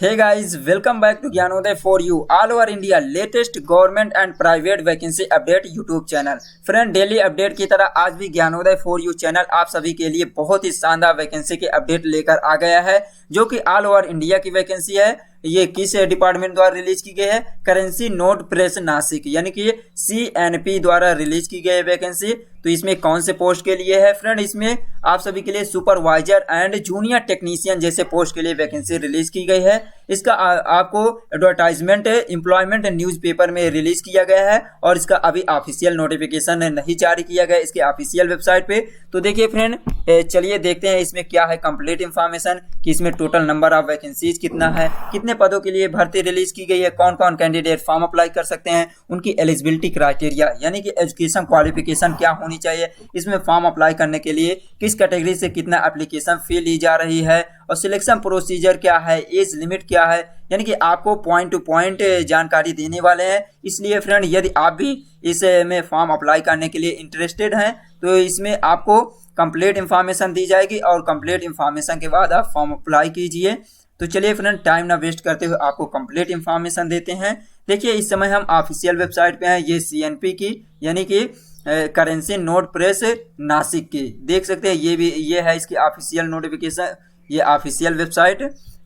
Hey guys, welcome back to Gyanodaya for you all over India latest government and private vacancy update YouTube channel. Friend, daily update की तरह आज भी Gyanodaya for you channel आप सभी के लिए बहुत ही शानदार वैकेंसी के अपडेट लेकर आ गया है, जो कि ऑल ओवर इंडिया की वैकेंसी है। ये किस डिपार्टमेंट द्वारा रिलीज की गई है? करेंसी नोट प्रेस नासिक, यानी कि CNP द्वारा रिलीज की गई वैकेंसी। तो इसमें कौन से पोस्ट के लिए है फ्रेंड? इसमें आप सभी के लिए सुपरवाइजर एंड जूनियर टेक्नीशियन जैसे पोस्ट के लिए वैकेंसी रिलीज की गई है। इसका आपको एडवर्टाइजमेंट एम्प्लॉयमेंट न्यूज़पेपर में रिलीज किया गया है और इसका अभी ऑफिशियल नोटिफिकेशन नहीं जारी किया गया इसके ऑफिशियल वेबसाइट पे। तो देखिए फ्रेंड, चलिए देखते हैं इसमें क्या है कंप्लीट इंफॉर्मेशन कि इसमें टोटल नंबर ऑफ वैकेंसीज कितना है, कितने पदों के लिए भर्ती रिलीज की गई है, कौन कौन कैंडिडेट फॉर्म अप्लाई कर सकते हैं, उनकी एलिजिबिलिटी क्राइटेरिया यानी कि एजुकेशन क्वालिफिकेशन क्या होनी चाहिए, इसमें फॉर्म अप्लाई करने के लिए किस कैटेगरी से कितना एप्लीकेशन फी ली जा रही है और सिलेक्शन प्रोसीजर क्या है, एज लिमिट क्या है, यानी कि आपको पॉइंट टू पॉइंट जानकारी देने वाले हैं। इसलिए फ्रेंड, यदि आप भी इसमें फॉर्म अप्लाई करने के लिए इंटरेस्टेड हैं तो इसमें आपको कंप्लीट इन्फॉर्मेशन दी जाएगी और कंप्लीट इन्फॉर्मेशन के बाद आप फॉर्म अप्लाई कीजिए। तो चलिए फ्रेंड, टाइम ना वेस्ट करते हुए आपको कंप्लीट इन्फॉर्मेशन देते हैं। देखिए, इस समय हम ऑफिशियल वेबसाइट पे हैं, ये CNP की यानी कि करेंसी नोट प्रेस नासिक की देख सकते हैं। ये है इसकी ऑफिशियल नोटिफिकेशन, ये ऑफिशियल वेबसाइट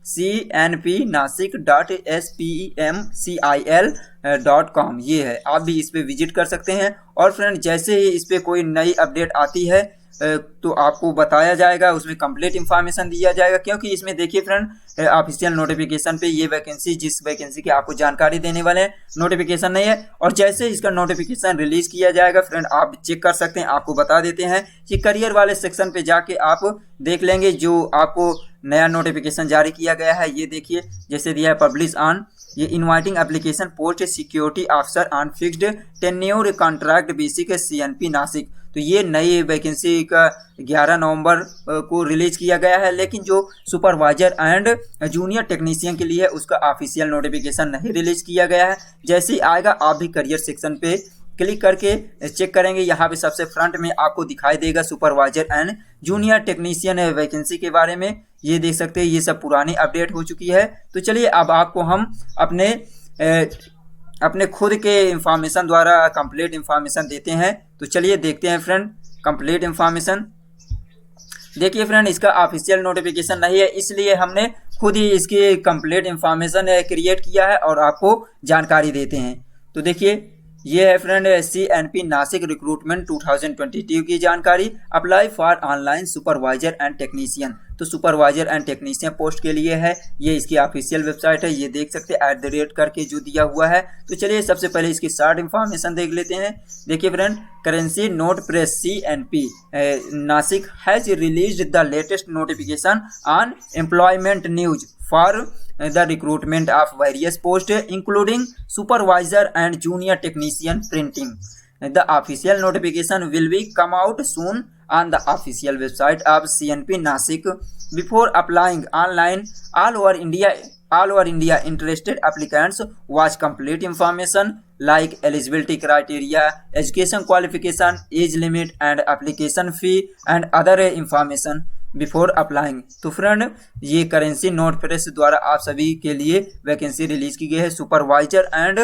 cnpnasik.spemcil.com ये है। आप भी इस पे विजिट कर सकते हैं और फ्रेंड, जैसे ही इस पे कोई नई अपडेट आती है तो आपको बताया जाएगा, उसमें कंप्लीट इन्फॉर्मेशन दिया जाएगा। क्योंकि इसमें देखिए फ्रेंड, ऑफिशियल नोटिफिकेशन पे ये वैकेंसी, जिस वैकेंसी की आपको जानकारी देने वाले हैं, नोटिफिकेशन नहीं है। और जैसे ही इसका नोटिफिकेशन रिलीज किया जाएगा फ्रेंड, आप चेक कर सकते हैं। आपको बता देते हैं कि करियर वाले सेक्शन पे जाके आप देख लेंगे जो आपको नया नोटिफिकेशन जारी किया गया है। ये देखिए, जैसे दिया है पब्लिश ऑन, ये inviting application post security officer on fixed tenure contract basic CNP Nashik. तो ये नई वैकेंसी का 11 नवंबर को रिलीज किया गया है, लेकिन जो सुपरवाइजर एंड जूनियर टेक्नीशियन के लिए उसका ऑफिशियल नोटिफिकेशन नहीं रिलीज किया गया है। जैसे ही आएगा आप भी करियर सेक्शन पे क्लिक करके चेक करेंगे। यहाँ पे सबसे फ्रंट में आपको दिखाई देगा supervisor and junior technician vacancy के बारे में। ये देख सकते हैं, ये सब पुरानी अपडेट हो चुकी है। तो चलिए अब आपको हम अपने खुद के इंफॉर्मेशन द्वारा कंप्लीट इंफॉर्मेशन देते हैं। तो चलिए देखते हैं फ्रेंड कंप्लीट इंफॉर्मेशन। देखिए फ्रेंड, इसका ऑफिशियल नोटिफिकेशन नहीं है, इसलिए हमने खुद ही इसकी कंप्लीट इंफॉर्मेशन क्रिएट किया है और आपको जानकारी देते हैं। तो देखिए, ये है फ्रेंड CNP नासिक रिक्रूटमेंट 2022 की जानकारी। Apply for online supervisor and technician. तो सुपरवाइजर एंड टेक्नीशियन पोस्ट के लिए है। ये इसकी ऑफिशियल वेबसाइट है, ये देख सकते हैं @ करके जो दिया हुआ है। तो चलिए सबसे पहले इसकी शॉर्ट इंफॉर्मेशन देख लेते हैं। देखिए friend, currency note press CNP Nashik has released the latest notification on employment news for the recruitment of various posts including supervisor and junior technician printing. The official notification will be come out soon on the official website of CNP Nasik. Before applying online, all over India interested applicants watch complete information like eligibility criteria, education qualification, age limit and application fee and other information before applying. तो friend, ये currency note press द्वारा आप सभी के लिए vacancy release की गई है सुपरवाइजर एंड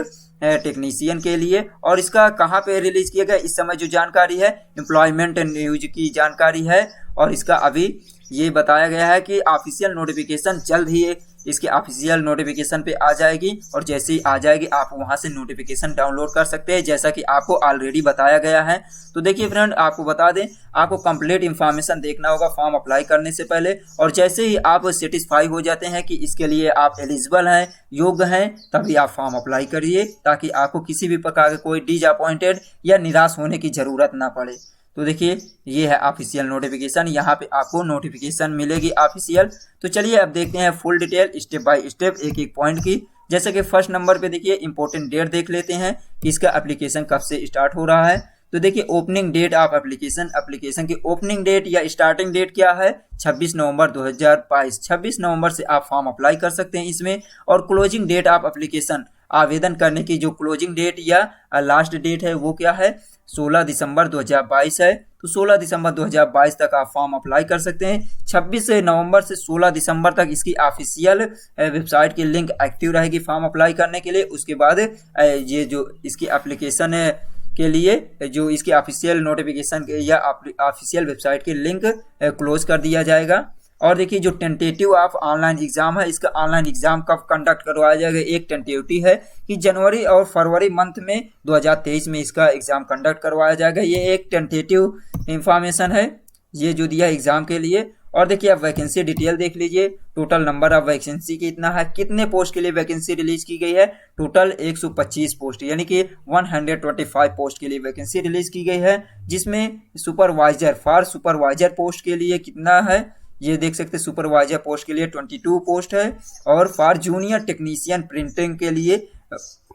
टेक्नीशियन के लिए। और इसका कहाँ पे रिलीज किया गया, इस समय जो जानकारी है एम्प्लॉयमेंट न्यूज की जानकारी है। और इसका अभी ये बताया गया है कि ऑफिशियल नोटिफिकेशन जल्द ही इसके ऑफिशियल नोटिफिकेशन पे आ जाएगी और जैसे ही आ जाएगी आप वहां से नोटिफिकेशन डाउनलोड कर सकते हैं, जैसा कि आपको ऑलरेडी बताया गया है। तो देखिए फ्रेंड, आपको बता दें, आपको कंप्लीट इन्फॉर्मेशन देखना होगा फॉर्म अप्लाई करने से पहले। और जैसे ही आप सेटिस्फाई हो जाते हैं कि इसके लिए आप एलिजिबल हैं, योग्य हैं, तभी आप फॉर्म अप्लाई करिए, ताकि आपको किसी भी प्रकार के कोई डिसअपॉइंटेड या निराश होने की ज़रूरत ना पड़े। तो देखिए, ये है ऑफिशियल नोटिफिकेशन, यहाँ पे आपको नोटिफिकेशन मिलेगी ऑफिशियल। तो चलिए अब देखते हैं full detail step by step एक एक पॉइंट की। जैसे कि फर्स्ट नंबर पे देखिए इंपॉर्टेंट डेट देख लेते हैं कि इसका एप्लीकेशन कब से स्टार्ट हो रहा है। तो देखिए, ओपनिंग डेट ऑफ एप्लीकेशन की ओपनिंग डेट या स्टार्टिंग डेट क्या है? 26 नवंबर 2022। 26 नवंबर से आप फॉर्म अप्लाई कर सकते हैं इसमें। और क्लोजिंग डेट ऑफ एप्लीकेशन आवेदन करने की जो क्लोजिंग डेट या लास्ट डेट है वो क्या है, 16 दिसंबर 2022 है। तो 16 दिसंबर 2022 तक आप फॉर्म अप्लाई कर सकते हैं। 26 नवंबर से 16 दिसंबर तक इसकी ऑफिशियल वेबसाइट की लिंक एक्टिव रहेगी फॉर्म अप्लाई करने के लिए। उसके बाद ये जो इसकी एप्लीकेशन के लिए जो इसकी ऑफिशियल नोटिफिकेशन या ऑफिशियल वेबसाइट की लिंक क्लोज कर दिया जाएगा। और देखिए जो टेंटेटिव ऑफ ऑनलाइन एग्जाम है, इसका ऑनलाइन एग्जाम कब कंडक्ट करवाया जाएगा, एक टेंटेटिव है कि जनवरी और फरवरी मंथ में 2023 में इसका एग्जाम कंडक्ट करवाया जाएगा। ये एक टेंटेटिव इंफॉर्मेशन है ये जो दिया एग्जाम के लिए। और देखिए आप वैकेंसी डिटेल देख लीजिए, टोटल नंबर ऑफ वैकेंसी कितना है, कितने पोस्ट के लिए वैकेंसी रिलीज की गई है, टोटल 125 पोस्ट यानी कि 125 पोस्ट के लिए वैकेंसी रिलीज की गई है। जिसमें सुपरवाइजर फॉर सुपरवाइजर पोस्ट के लिए कितना है ये देख सकते हैं, सुपरवाइजर पोस्ट के लिए 22 पोस्ट है। और फॉर जूनियर टेक्नीशियन प्रिंटिंग के लिए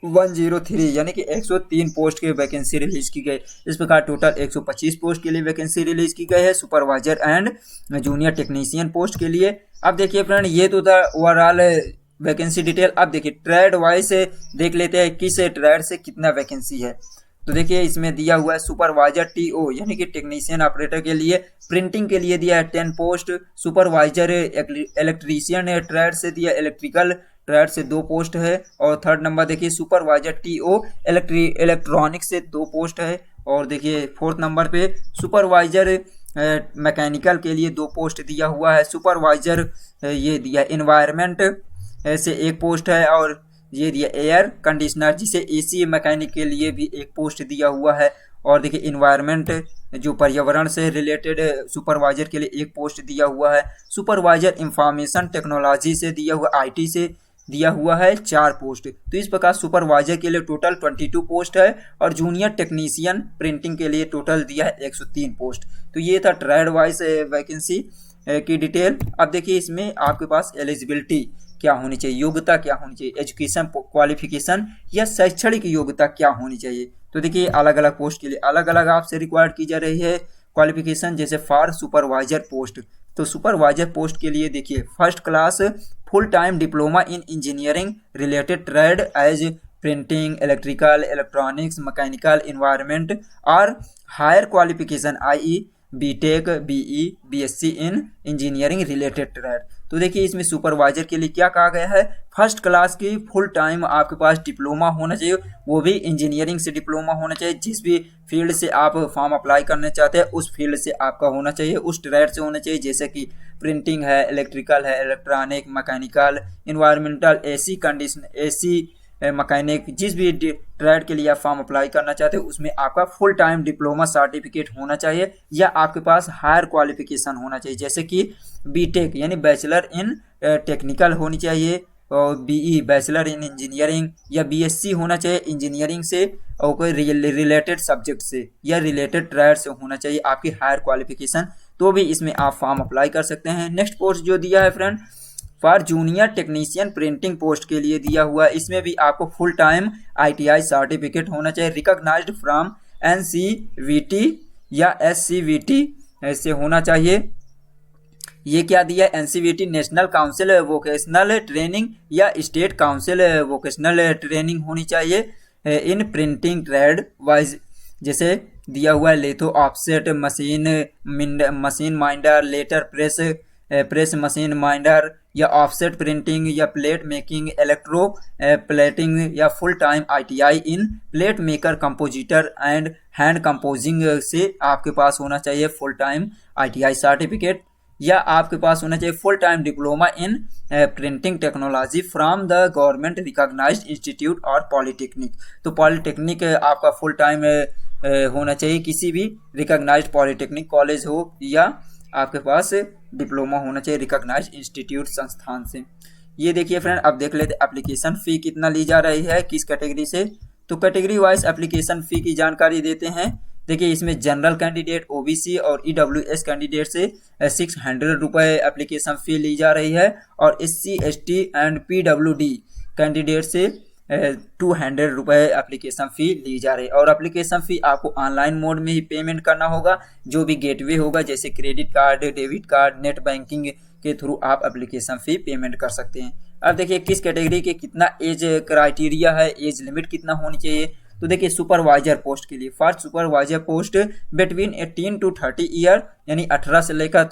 103 यानी कि 103 पोस्ट की वैकेंसी रिलीज की गई। इस प्रकार टोटल 125 पोस्ट के लिए वैकेंसी रिलीज की गई है supervisor and junior technician post के लिए। अब देखिए फ्रेंड ये तो था ओवरऑल वैकेंसी डिटेल। अब देखिए ट्रेड वाइज देख लेते हैं किस ट्रेड से कितना वैकेंसी है। तो देखिए इसमें दिया हुआ है सुपरवाइजर टीओ यानी कि टेक्नीशियन ऑपरेटर के लिए प्रिंटिंग के लिए दिया है 10 पोस्ट। सुपरवाइजर इलेक्ट्रीशियन ट्रेड से दिया, इलेक्ट्रिकल ट्रेड से 2 पोस्ट है। और थर्ड नंबर देखिए सुपरवाइजर टीओ इलेक्ट्रॉनिक्स से 2 पोस्ट है। और देखिए फोर्थ नंबर पे सुपरवाइजर मैकेनिकल के लिए 2 पोस्ट दिया हुआ है। सुपरवाइजर ये दिया इन्वायरमेंट से 1 पोस्ट है। और ये दिया एयर कंडीशनर जिसे एसी मैकेनिक के लिए भी 1 पोस्ट दिया हुआ है। और देखिए इन्वायरमेंट जो पर्यावरण से रिलेटेड सुपरवाइजर के लिए 1 पोस्ट दिया हुआ है। सुपरवाइजर इंफॉर्मेशन टेक्नोलॉजी से दिया हुआ, आईटी से दिया हुआ है 4 पोस्ट। तो इस प्रकार सुपरवाइजर के लिए टोटल 22 पोस्ट है। और जूनियर टेक्नीशियन प्रिंटिंग के लिए टोटल दिया है 103 पोस्ट। तो ये था ट्रेड वाइज वैकेंसी की डिटेल। अब देखिए इसमें आपके पास एलिजिबिलिटी क्या होनी चाहिए, योग्यता क्या होनी चाहिए, एजुकेशन क्वालिफिकेशन या शैक्षणिक योग्यता क्या होनी चाहिए। तो देखिए अलग अलग पोस्ट के लिए अलग अलग आपसे रिक्वायर्ड की जा रही है क्वालिफिकेशन। जैसे फॉर सुपरवाइजर पोस्ट, तो सुपरवाइजर पोस्ट के लिए देखिए first class full time diploma in engineering related trade as printing, electrical, electronics, mechanical, environment और higher qualification I B Tech, BE, BSc in engineering related trade. तो देखिए इसमें supervisor के लिए क्या कहा गया है, फर्स्ट क्लास की फुल टाइम आपके पास डिप्लोमा होना चाहिए, वो भी इंजीनियरिंग से डिप्लोमा होना चाहिए। जिस भी फील्ड से आप फॉर्म अप्लाई करना चाहते हैं उस फील्ड से आपका होना चाहिए, उस ट्रेड से होना चाहिए। जैसे कि प्रिंटिंग है, इलेक्ट्रिकल है, electronic, mechanical, environmental, AC condition, AC mechanic, जिस भी ट्रेड के लिए आप फॉर्म अप्लाई करना चाहते हो उसमें आपका फुल टाइम डिप्लोमा सर्टिफिकेट होना चाहिए या आपके पास हायर क्वालिफिकेशन होना चाहिए। जैसे कि बीटेक यानी बैचलर इन टेक्निकल होनी चाहिए, और बीई बैचलर इन इंजीनियरिंग, या बीएससी होना चाहिए इंजीनियरिंग से और कोई रिलेटेड सब्जेक्ट से या रिलेटेड ट्रेड से होना चाहिए आपकी हायर क्वालिफिकेशन। तो भी इसमें आप फॉर्म अप्लाई कर सकते हैं। नेक्स्ट पोस्ट जो दिया है friend for junior technician printing post के लिए दिया हुआ है, इसमें भी आपको फुल टाइम आईटीआई सर्टिफिकेट होना चाहिए रिकॉग्नाइज्ड फ्रॉम एनसीवीटी या एससीवीटी ऐसे होना चाहिए। ये क्या दिया है, NCVT national council vocational training या स्टेट काउंसिल वोकेशनल ट्रेनिंग होनी चाहिए इन प्रिंटिंग ट्रेड वाइज। जैसे दिया हुआ है litho offset machine minder, letter press machine minder या ऑफसेट प्रिंटिंग या प्लेट मेकिंग, इलेक्ट्रो प्लेटिंग या full time ITI in plate maker, compositor and hand composing से आपके पास होना चाहिए फुल टाइम आईटीआई सर्टिफिकेट, या आपके पास होना चाहिए full time diploma in printing technology from the government recognised institute और पॉलिटेक्निक। तो पॉलिटेक्निक आपका फुल टाइम होना चाहिए, किसी भी रिकॉग्नाइज्ड पॉलिटेक्निक कॉलेज हो या आपके पास डिप्लोमा होना चाहिए रिकॉग्नाइज्ड इंस्टीट्यूट संस्थान से। ये देखिए फ्रेंड अब देख लेते एप्लीकेशन फ़ी कितना ली जा रही है किस कैटेगरी से। तो कैटेगरी वाइज एप्लीकेशन फ़ी की जानकारी देते हैं। देखिए इसमें जनरल कैंडिडेट, ओबीसी और ईडब्ल्यूएस कैंडिडेट से 600 रुपये एप्लीकेशन फ़ी ली जा रही है, और SC, ST and PWD candidate से 200 रुपये एप्लीकेशन फ़ी ली जा रही है। और एप्लीकेशन फ़ी आपको ऑनलाइन मोड में ही पेमेंट करना होगा, जो भी गेटवे होगा जैसे credit card, debit card, net banking के थ्रू आप एप्लीकेशन फ़ी पेमेंट कर सकते हैं। अब देखिए किस कैटेगरी के कितना एज क्राइटेरिया है, एज लिमिट कितना होनी चाहिए। तो देखिए सुपरवाइजर पोस्ट के लिए, for supervisor post between 18 to 30 year, यानी 18 से लेकर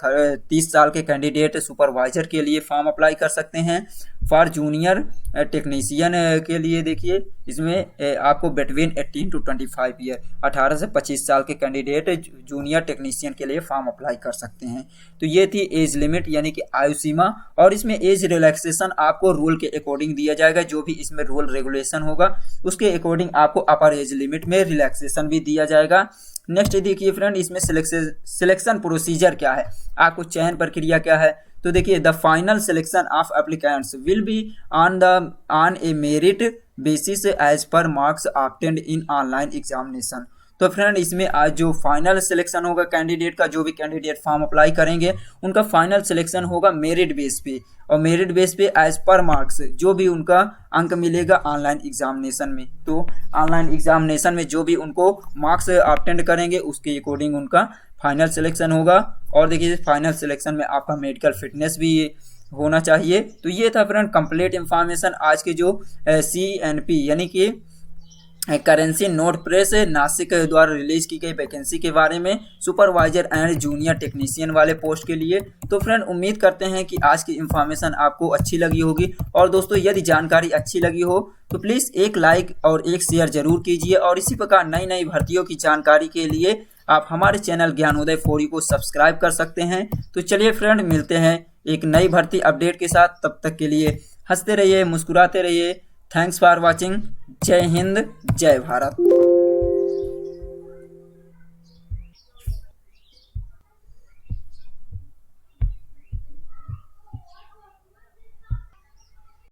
30 साल के कैंडिडेट सुपरवाइजर के लिए फॉर्म अप्लाई कर सकते हैं। फॉर जूनियर टेक्नीशियन के लिए देखिए इसमें आपको बिटवीन 18 to 25 ईयर, 18 से 25 साल के कैंडिडेट जूनियर टेक्नीशियन के लिए फॉर्म अप्लाई कर सकते हैं। तो ये थी एज लिमिट यानी कि आयु सीमा, और इसमें एज रिलैक्सेशन आपको रूल के अकॉर्डिंग दिया जाएगा। जो भी इसमें रूल रेगुलेशन होगा उसके अकॉर्डिंग आपको अपर एज लिमिट में रिलैक्सेशन भी दिया जाएगा। नेक्स्ट देखिए फ्रेंड, इसमें सिलेक्शन प्रोसीजर क्या है, आपको चयन प्रक्रिया क्या है। तो देखिए the final selection of applicants will be on a merit basis as per marks obtained in online examination. तो फ्रेंड इसमें आज जो फाइनल सिलेक्शन होगा कैंडिडेट का, जो भी कैंडिडेट फॉर्म अप्लाई करेंगे उनका फाइनल सिलेक्शन होगा मेरिट बेस पे, और मेरिट बेस पे एज पर मार्क्स, जो भी उनका अंक मिलेगा ऑनलाइन एग्जामिनेशन में। तो ऑनलाइन एग्जामिनेशन में जो भी उनको मार्क्स ऑब्टेंड करेंगे उसके अकॉर्डिंग उनका फाइनल सिलेक्शन होगा। और देखिए फाइनल सिलेक्शन में आपका मेडिकल फिटनेस भी होना चाहिए। तो ये था फ्रेंड कंप्लीट इंफॉर्मेशन आज के जो CNP यानी कि करेंसी नोट प्रेस नासिक द्वारा रिलीज की गई वैकेंसी के बारे में, सुपरवाइजर एंड जूनियर टेक्नीशियन वाले पोस्ट के लिए। तो फ्रेंड उम्मीद करते हैं कि आज की इंफॉर्मेशन आपको अच्छी लगी होगी। और दोस्तों यदि जानकारी अच्छी लगी हो तो प्लीज़ एक लाइक और एक शेयर जरूर कीजिए, और इसी प्रकार नई नई भर्तियों की जानकारी के लिए आप हमारे चैनल ज्ञानोदय 4U को सब्सक्राइब कर सकते हैं। तो चलिए फ्रेंड मिलते हैं एक नई भर्ती अपडेट के साथ, तब तक के लिए हंसते रहिए, मुस्कुराते रहिए। Thanks for watching. जय हिंद, जय भारत।